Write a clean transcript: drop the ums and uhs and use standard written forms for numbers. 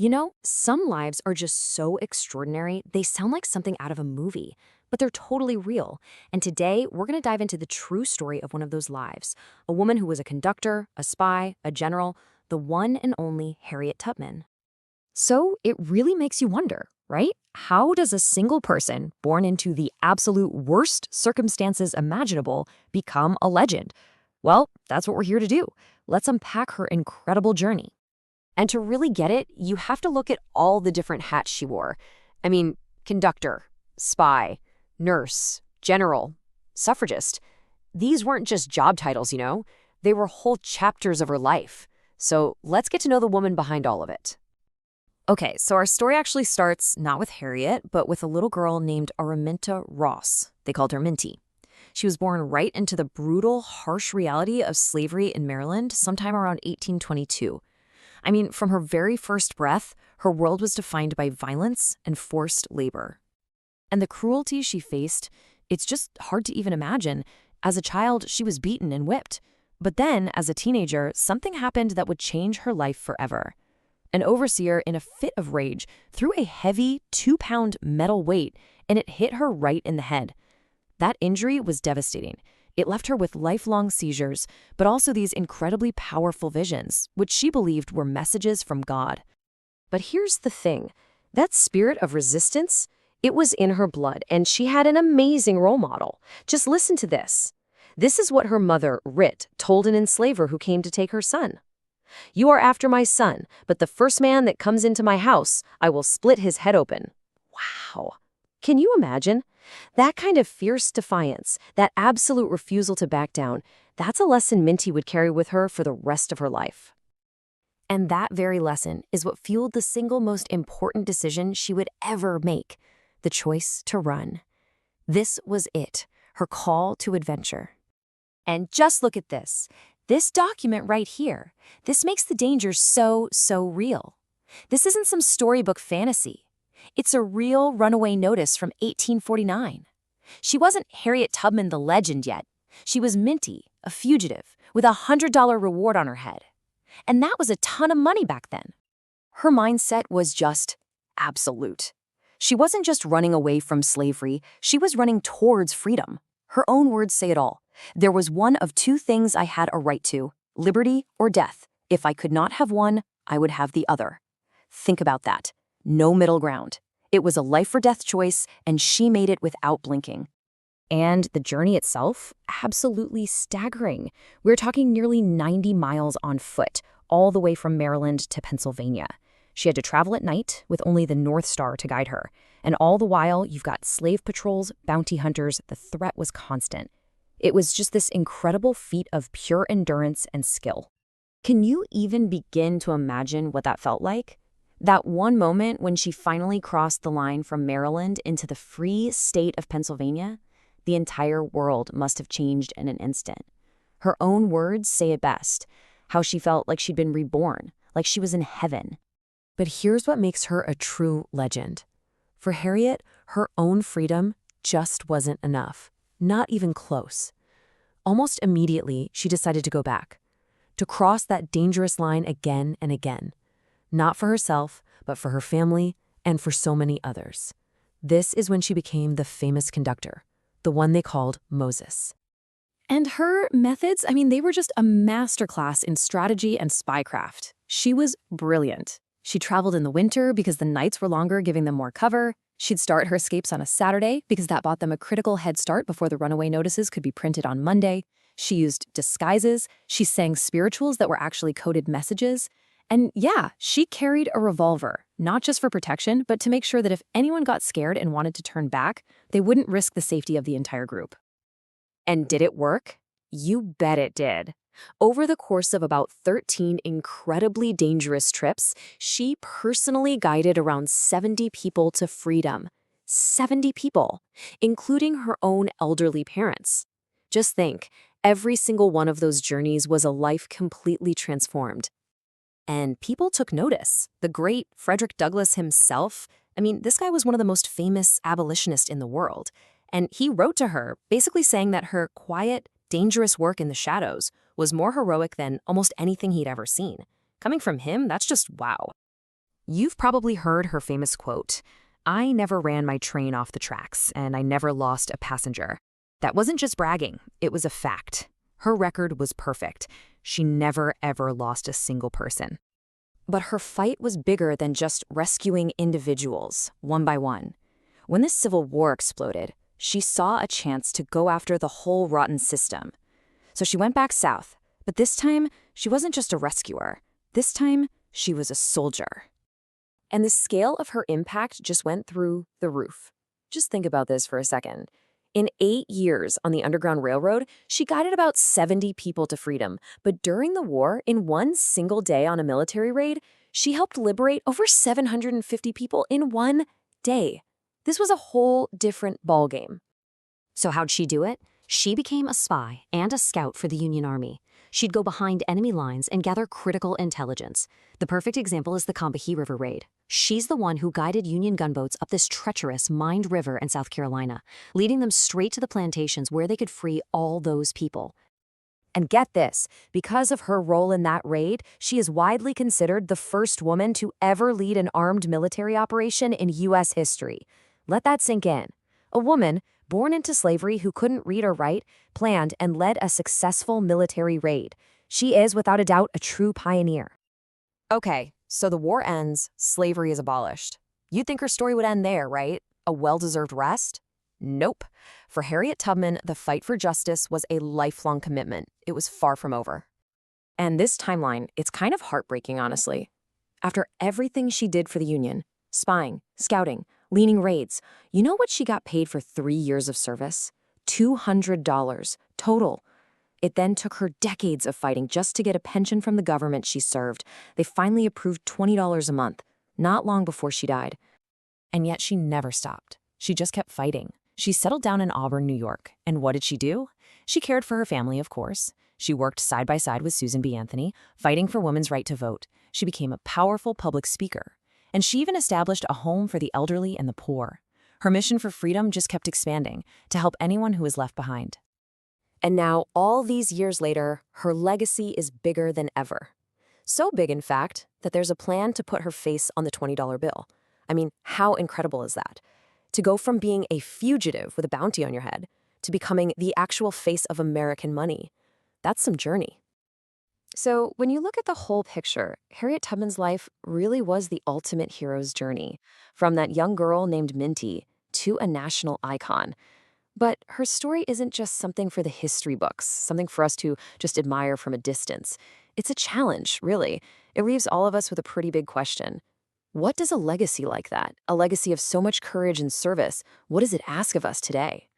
You know, some lives are just so extraordinary, they sound like something out of a movie, but they're totally real. And today, we're going to dive into the true story of one of those lives, a woman who was a conductor, a spy, a general, the one and only Harriet Tubman. So it really makes you wonder, right? How does a single person born into the absolute worst circumstances imaginable become a legend? Well, that's what we're here to do. Let's unpack her incredible journey. And to really get it, you have to look at all the different hats she wore. I mean, conductor, spy, nurse, general, suffragist. These weren't just job titles, They were whole chapters of her life. So let's get to know the woman behind all of it. Okay, so our story actually starts not with Harriet, but with a little girl named Araminta Ross. They called her Minty. She was born right into the brutal, harsh reality of slavery in Maryland sometime around 1822. I mean, from her very first breath, her world was defined by violence and forced labor. And the cruelty she faced, it's just hard to even imagine. As a child, she was beaten and whipped. But then, as a teenager, something happened that would change her life forever. An overseer, in a fit of rage, threw a heavy 2-pound metal weight, and it hit her right in the head. That injury was devastating. It left her with lifelong seizures, but also these incredibly powerful visions, which she believed were messages from God. But here's the thing. That spirit of resistance, it was in her blood, and she had an amazing role model. Just listen to this. This is what her mother, Rit, told an enslaver who came to take her son. "You are after my son, but the first man that comes into my house, I will split his head open." Wow. Can you imagine? That kind of fierce defiance, that absolute refusal to back down, that's a lesson Minty would carry with her for the rest of her life. And that very lesson is what fueled the single most important decision she would ever make, the choice to run. This was it, her call to adventure. And just look at this. This document right here, this makes the danger so real. This isn't some storybook fantasy. It's a real runaway notice from 1849. She wasn't Harriet Tubman the legend yet. She was Minty, a fugitive, with a $100 reward on her head. And that was a ton of money back then. Her mindset was just absolute. She wasn't just running away from slavery, she was running towards freedom. Her own words say it all. There was one of two things I had a right to, liberty or death. If I could not have one, I would have the other. Think about that. No middle ground. It was a life-or-death choice, and she made it without blinking. And the journey itself? Absolutely staggering. We're talking nearly 90 miles on foot, all the way from Maryland to Pennsylvania. She had to travel at night with only the North Star to guide her. And all the while, you've got slave patrols, bounty hunters, the threat was constant. It was just this incredible feat of pure endurance and skill. Can you even begin to imagine what that felt like? That one moment when she finally crossed the line from Maryland into the free state of Pennsylvania, the entire world must have changed in an instant. Her own words say it best, how she felt like she'd been reborn, like she was in heaven. But here's what makes her a true legend. For Harriet, her own freedom just wasn't enough, not even close. Almost immediately, she decided to go back, to cross that dangerous line again and again. Not for herself, but for her family and for so many others. This is when she became the famous conductor, the one they called Moses. And her methods, they were just a masterclass in strategy and spycraft. She was brilliant. She traveled in the winter because the nights were longer, giving them more cover. She'd start her escapes on a Saturday because that bought them a critical head start before the runaway notices could be printed on Monday. She used disguises. She sang spirituals that were actually coded messages. And yeah, she carried a revolver, not just for protection, but to make sure that if anyone got scared and wanted to turn back, they wouldn't risk the safety of the entire group. And did it work? You bet it did. Over the course of about 13 incredibly dangerous trips, she personally guided around 70 people to freedom. 70 people, including her own elderly parents. Just think, every single one of those journeys was a life completely transformed. And people took notice. The great Frederick Douglass himself, this guy was one of the most famous abolitionists in the world. And he wrote to her, basically saying that her quiet, dangerous work in the shadows was more heroic than almost anything he'd ever seen. Coming from him, that's just wow. You've probably heard her famous quote, "I never ran my train off the tracks, and I never lost a passenger." That wasn't just bragging, it was a fact. Her record was perfect. She never, ever lost a single person. But her fight was bigger than just rescuing individuals, one by one. When the Civil War exploded, she saw a chance to go after the whole rotten system. So she went back south, but this time, she wasn't just a rescuer. This time, she was a soldier. And the scale of her impact just went through the roof. Just think about this for a second. In 8 years on the Underground Railroad, she guided about 70 people to freedom. But during the war, in one single day on a military raid, she helped liberate over 750 people in one day. This was a whole different ballgame. So how'd she do it? She became a spy and a scout for the Union Army. She'd go behind enemy lines and gather critical intelligence. The perfect example is the Combahee River raid. She's the one who guided Union gunboats up this treacherous, mined river in South Carolina, leading them straight to the plantations where they could free all those people. And get this, because of her role in that raid, she is widely considered the first woman to ever lead an armed military operation in U.S. history. Let that sink in. A woman, born into slavery who couldn't read or write, planned and led a successful military raid. She is, without a doubt, a true pioneer. Okay, so the war ends, slavery is abolished. You'd think her story would end there, right? A well-deserved rest? Nope. For Harriet Tubman, the fight for justice was a lifelong commitment. It was far from over. And this timeline, it's kind of heartbreaking, honestly. After everything she did for the Union, spying, scouting, leading raids, you know what she got paid for 3 years of service? $200 total. It then took her decades of fighting just to get a pension from the government she served. They finally approved $20 a month, not long before she died. And yet she never stopped. She just kept fighting. She settled down in Auburn, New York. And what did she do? She cared for her family, of course. She worked side by side with Susan B. Anthony, fighting for women's right to vote. She became a powerful public speaker. And she even established a home for the elderly and the poor. Her mission for freedom just kept expanding to help anyone who was left behind. And now, all these years later, her legacy is bigger than ever. So big, in fact, that there's a plan to put her face on the $20 bill. I mean, how incredible is that? To go from being a fugitive with a bounty on your head to becoming the actual face of American money. That's some journey. So when you look at the whole picture, Harriet Tubman's life really was the ultimate hero's journey, from that young girl named Minty to a national icon. But her story isn't just something for the history books, something for us to just admire from a distance. It's a challenge, really. It leaves all of us with a pretty big question. What does a legacy like that, a legacy of so much courage and service, what does it ask of us today?